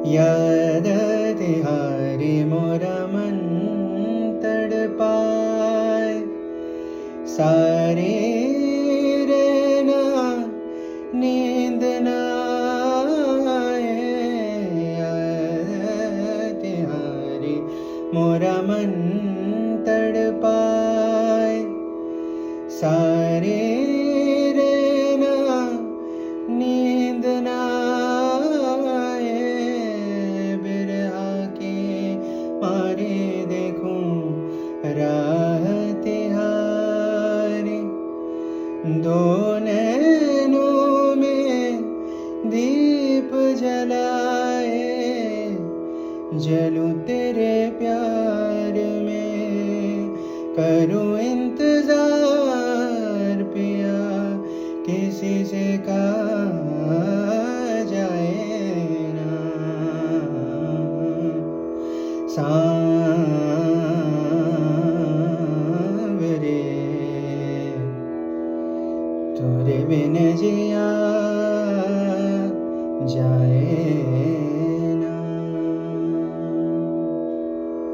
याद तिहारी मोरा मन तड़पाए। सारे रहना नींद ना आए। याद तिहारी मोरा मन तड़पाए। सारे रहना नींद ना आए। बिरहा के मारे देखूं राह तिहारी। दो नैनों में दीप जलाए। जलूं तेरे प्यार में, करूं इंतजार पिया, किसी से कहा जाए ना। सांवरे तेरे बिन जिया जाए।